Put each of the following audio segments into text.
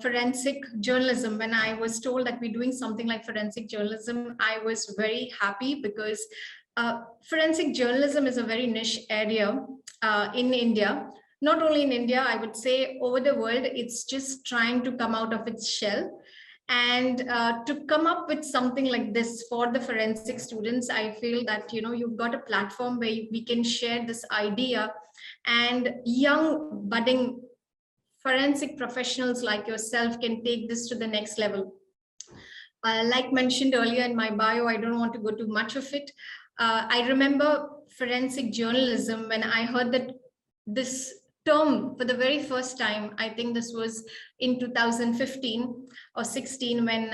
forensic journalism. When I was told that we're doing something like forensic journalism, I was very happy because forensic journalism is a very niche area in India. Not only in India, I would say over the world, it's just trying to come out of its shell. And to come up with something like this for the forensic students, I feel that, you know, you've got a platform where we can share this idea, and young budding forensic professionals like yourself can take this to the next level. Like mentioned earlier in my bio, I don't want to go too much of it. I remember forensic journalism when I heard that this term for the very first time. I think this was in 2015 or 16 when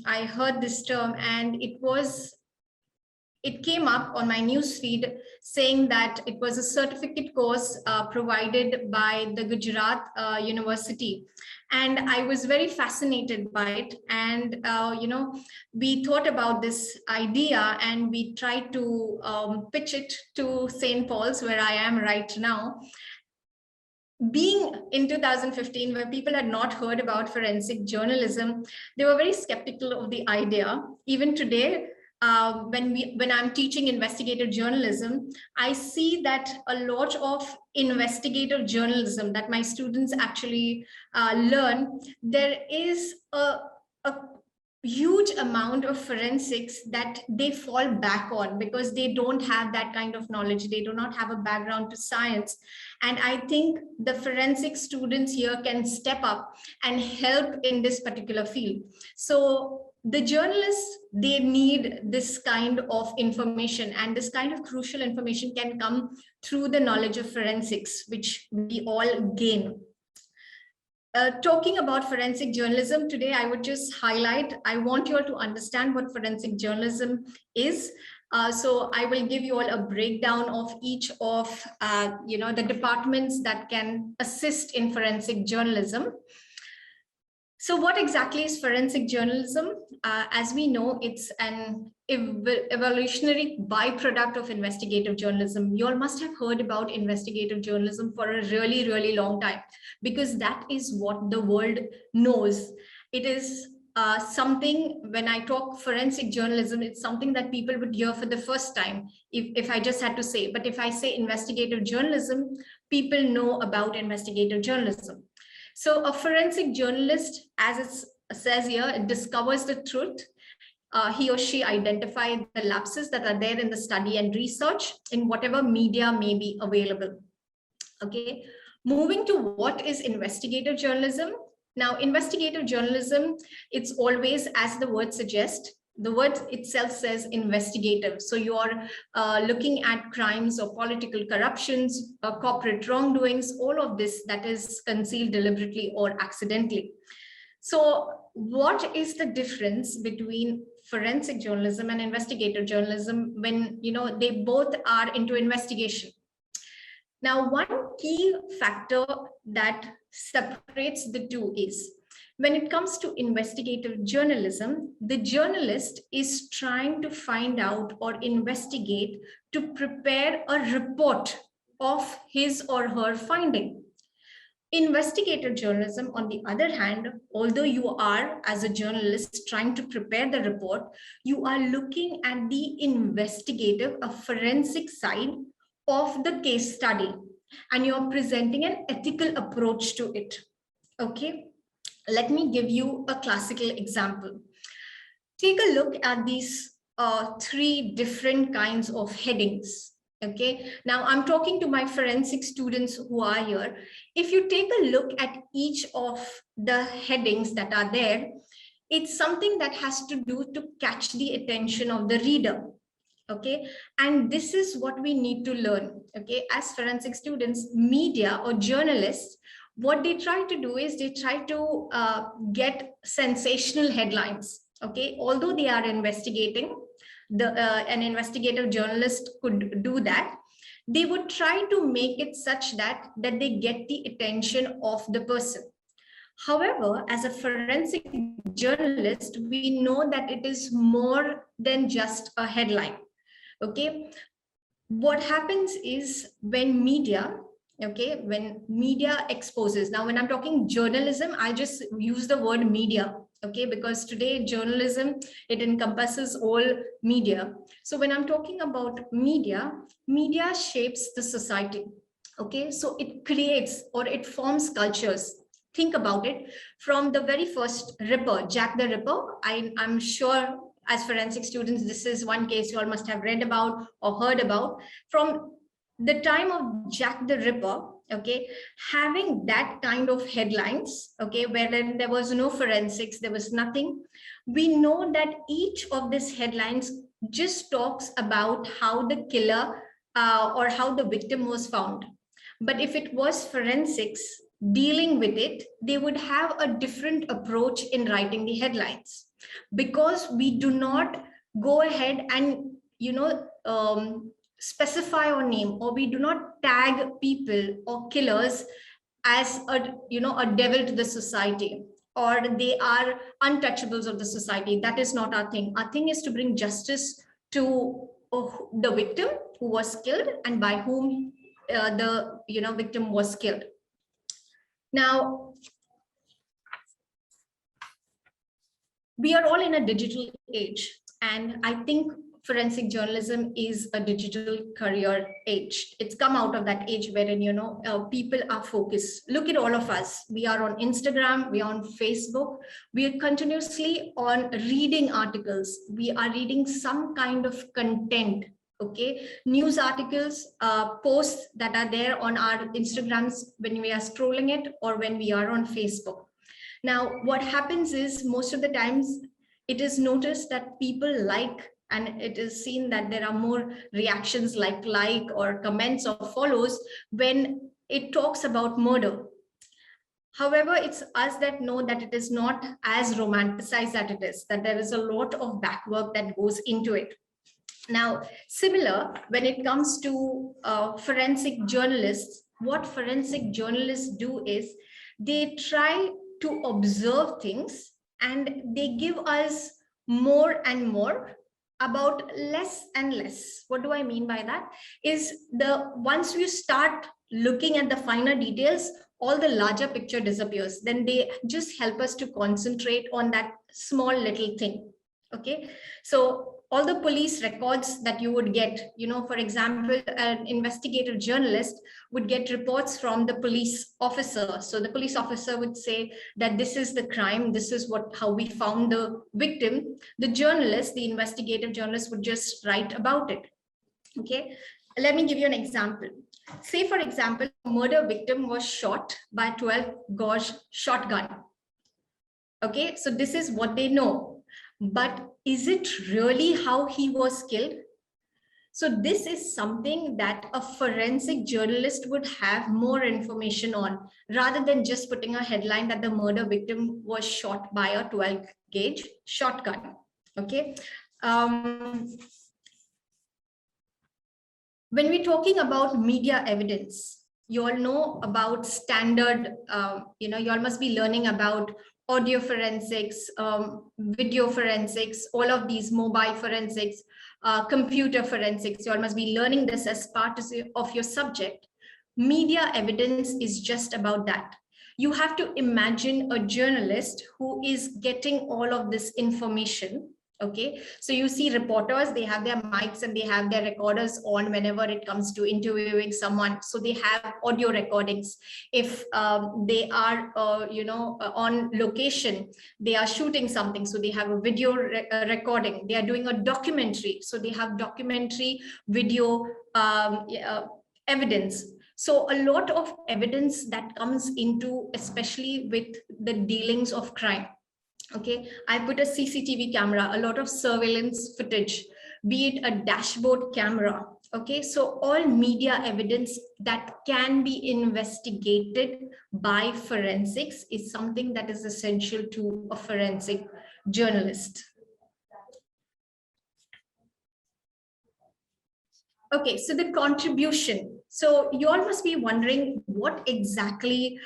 I heard this term, and it came up on my news feed saying that it was a certificate course provided by the Gujarat University. And I was very fascinated by it. And, we thought about this idea and we tried to pitch it to St. Paul's, where I am right now. Being in 2015, where people had not heard about forensic journalism, they were very skeptical of the idea. Even today, when I'm teaching investigative journalism, I see that a lot of investigative journalism that my students actually learn, there is a huge amount of forensics that they fall back on because they don't have that kind of knowledge. They do not have a background to science. And I think the forensic students here can step up and help in this particular field. So the journalists, they need this kind of information, and this kind of crucial information can come through the knowledge of forensics, which we all gain. Talking about forensic journalism today, I would just highlight, I want you all to understand what forensic journalism is. So I will give you all a breakdown of each of the departments that can assist in forensic journalism. So what exactly is forensic journalism? As we know, it's an evolutionary byproduct of investigative journalism. You all must have heard about investigative journalism for a really, really long time, because that is what the world knows. It is something, when I talk forensic journalism, it's something that people would hear for the first time, if I just had to say. But if I say investigative journalism, people know about investigative journalism. So a forensic journalist, as it says here, it discovers the truth. He or she identifies the lapses that are there in the study and research in whatever media may be available. Okay, moving to what is investigative journalism. Now, investigative journalism, it's always, as the word suggests, the word itself says investigative. So you're looking at crimes or political corruptions, corporate wrongdoings, all of this that is concealed deliberately or accidentally. So what is the difference between forensic journalism and investigative journalism when, they both are into investigation? Now, one key factor that separates the two is, when it comes to investigative journalism, the journalist is trying to find out or investigate to prepare a report of his or her finding. Investigative journalism, on the other hand, although you are, as a journalist, trying to prepare the report, you are looking at the investigative, a forensic side of the case study, and you're presenting an ethical approach to it. Okay. Let me give you a classical example. Take a look at these three different kinds of headings. Okay, now I'm talking to my forensic students who are here. If you take a look at each of the headings that are there, it's something that has to do to catch the attention of the reader. Okay, and this is what we need to learn. Okay, as forensic students, media or journalists, what they try to do is they try to get sensational headlines. Okay, although they are investigating, an investigative journalist could do that. They would try to make it such that they get the attention of the person. However, as a forensic journalist, we know that it is more than just a headline. Okay, what happens is, when media Okay, when media exposes. Now, when I'm talking journalism, I just use the word media, okay, because today journalism, it encompasses all media. So when I'm talking about media, media shapes the society. Okay, so it creates or it forms cultures. Think about it. From the very first Ripper, Jack the Ripper, I'm sure as forensic students, this is one case you all must have read about or heard about. From the time of Jack the Ripper, okay, having that kind of headlines, okay, wherein there was no forensics, there was nothing, we know that each of these headlines just talks about how the killer or how the victim was found. But if it was forensics dealing with it, they would have a different approach in writing the headlines, because we do not go ahead and, specify or name, or we do not tag people or killers as a devil to the society, or they are untouchables of the society. That is not our thing. Our thing is to bring justice to the victim who was killed and by whom the victim was killed. Now, we are all in a digital age, and I think forensic journalism is a digital career age. It's come out of that age wherein people are focused. Look at all of us. We are on Instagram, we are on Facebook, we are continuously on reading articles, we are reading some kind of content. Okay, news articles, posts that are there on our Instagrams when we are scrolling it, or when we are on Facebook. Now, what happens is, most of the times it is noticed that people like, and it is seen that there are more reactions like or comments or follows when it talks about murder. However, it's us that know that it is not as romanticized that it is, that there is a lot of back work that goes into it. Now, similar, when it comes to forensic journalists, what forensic journalists do is they try to observe things, and they give us more and more about less and less. What do I mean by that? Is the once you start looking at the finer details, all the larger picture disappears. Then they just help us to concentrate on that small little thing. Okay, so all the police records that you would get, for example, an investigative journalist would get reports from the police officer. So the police officer would say that this is the crime, this is how we found the victim. The journalist, the investigative journalist, would just write about it. Okay, let me give you an example. Say, for example, a murder victim was shot by a 12 gauge shotgun. Okay, so this is what they know. But is it really how he was killed? So this is something that a forensic journalist would have more information on, rather than just putting a headline that the murder victim was shot by a 12 gauge shotgun. Okay. When we're talking about media evidence, you all know about standard, you all must be learning about audio forensics, video forensics, all of these mobile forensics, computer forensics. You all must be learning this as part of your subject. Media evidence is just about that. You have to imagine a journalist who is getting all of this information. Okay, so you see reporters, they have their mics and they have their recorders on whenever it comes to interviewing someone. So they have audio recordings. If they are, on location, they are shooting something, so they have a video recording. They are doing a documentary, so they have documentary video evidence. So a lot of evidence that comes into, especially with the dealings of crime. Okay, I put a CCTV camera, a lot of surveillance footage, be it a dashboard camera. Okay, so all media evidence that can be investigated by forensics is something that is essential to a forensic journalist. Okay, so the contribution. So you all must be wondering, what exactly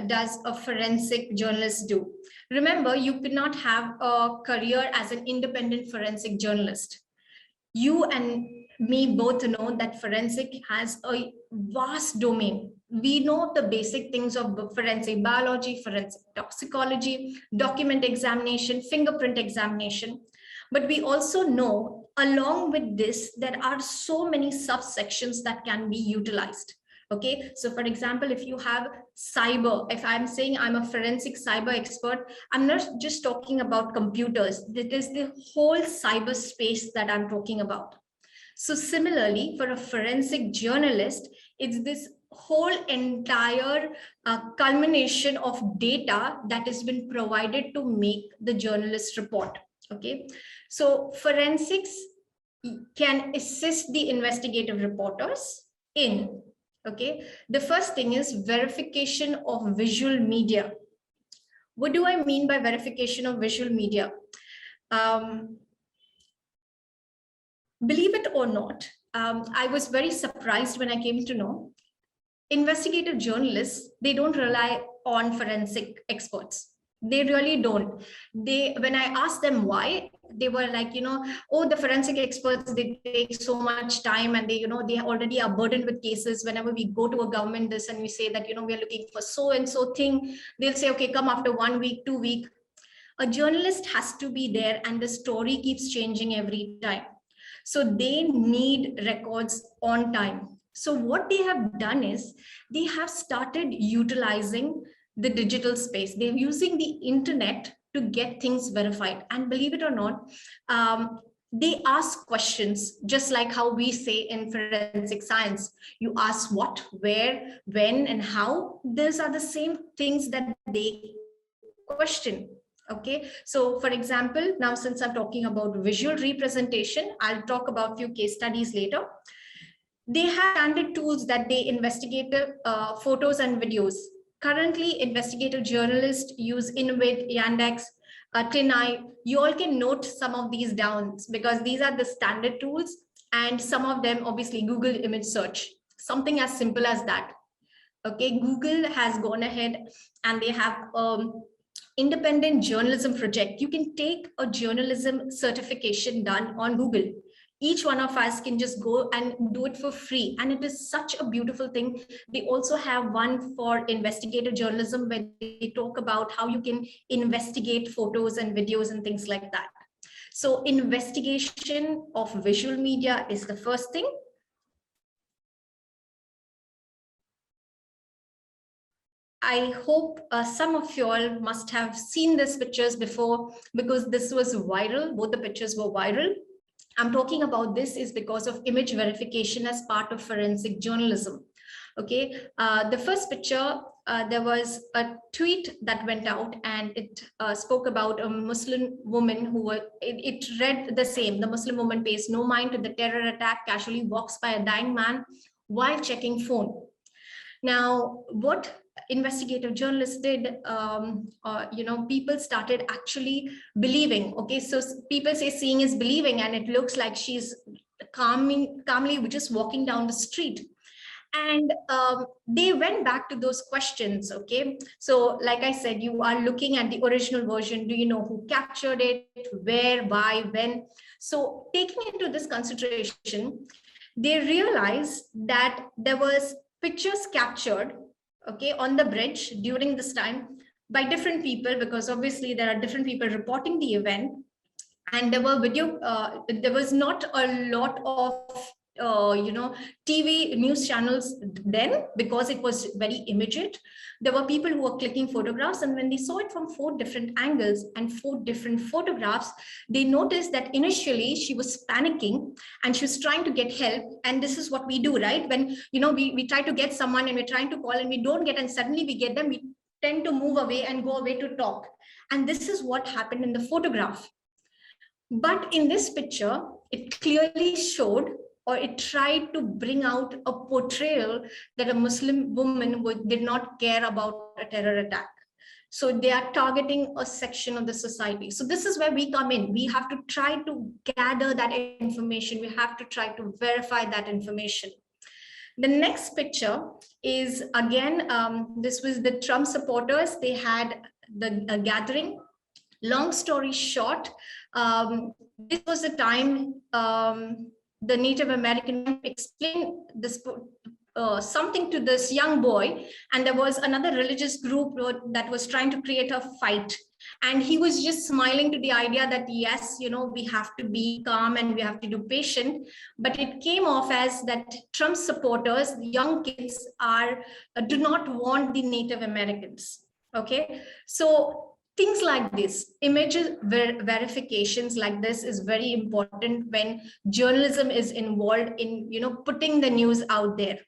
does a forensic journalist do? Remember, you cannot have a career as an independent forensic journalist. You and me both know that forensic has a vast domain. We know the basic things of forensic biology, forensic toxicology, document examination, fingerprint examination. But we also know, along with this, there are so many subsections that can be utilized. Okay, so for example, if you have cyber, if I'm saying I'm a forensic cyber expert, I'm not just talking about computers. It is the whole cyberspace that I'm talking about. So similarly, for a forensic journalist, it's this whole entire culmination of data that has been provided to make the journalist report. Okay, so forensics can assist the investigative reporters in, okay, the first thing is verification of visual media. What do I mean by verification of visual media? Believe it or not, I was very surprised when I came to know investigative journalists, they don't rely on forensic experts. They really don't. When I asked them why, they were like, oh, the forensic experts, they take so much time, and they already are burdened with cases. Whenever we go to a government this and we say that, we are looking for so and so thing, they'll say, okay, come after 1 week, 2 weeks. A journalist has to be there, and the story keeps changing every time. So they need records on time. So what they have done is they have started utilizing the digital space. They're using the internet to get things verified. And believe it or not, they ask questions, just like how we say in forensic science. You ask what, where, when, and how. These are the same things that they question. Okay, so for example, now since I'm talking about visual representation, I'll talk about a few case studies later. They have standard tools that they investigate photos and videos. Currently, investigative journalists use Invid, Yandex, TinEye. You all can note some of these down because these are the standard tools, and some of them, obviously, Google image search, something as simple as that. Okay, Google has gone ahead and they have independent journalism project. You can take a journalism certification done on Google. Each one of us can just go and do it for free. And it is such a beautiful thing. They also have one for investigative journalism where they talk about how you can investigate photos and videos and things like that. So investigation of visual media is the first thing. I hope some of you all must have seen these pictures before, because this was viral. Both the pictures were viral. I'm talking about this is because of image verification as part of forensic journalism. Okay, the first picture, there was a tweet that went out, and it spoke about a Muslim woman who it read the same. The Muslim woman pays no mind to the terror attack, casually walks by a dying man while checking phone. Now, what investigative journalists did, people started actually believing. Okay, so people say seeing is believing, and it looks like she's calmly just walking down the street. And they went back to those questions. Okay, so like I said, you are looking at the original version. Do you know who captured it, where, why, when? So taking into this consideration, they realized that there was pictures captured, okay, on the bridge during this time by different people, because obviously there are different people reporting the event. And there were there was not a lot of TV news channels then, because it was very immediate. There were people who were clicking photographs, and when they saw it from 4 different angles and 4 different photographs, they noticed that initially she was panicking and she was trying to get help. And this is what we do, right? When we try to get someone and we're trying to call and we don't get, and suddenly we get them, we tend to move away and go away to talk. And this is what happened in the photograph. But in this picture, it clearly showed, or it tried to bring out a portrayal that a Muslim woman did not care about a terror attack. So they are targeting a section of the society. So this is where we come in. We have to try to gather that information. We have to try to verify that information. The next picture is, again, this was the Trump supporters. They had the gathering. Long story short, this was the time the Native American explained this something to this young boy, and there was another religious group that was trying to create a fight, and he was just smiling to the idea that yes, we have to be calm and we have to do patient. But it came off as that Trump supporters, the young kids, are do not want the Native Americans. Okay, so things like this, images verifications like this is very important when journalism is involved in putting the news out there.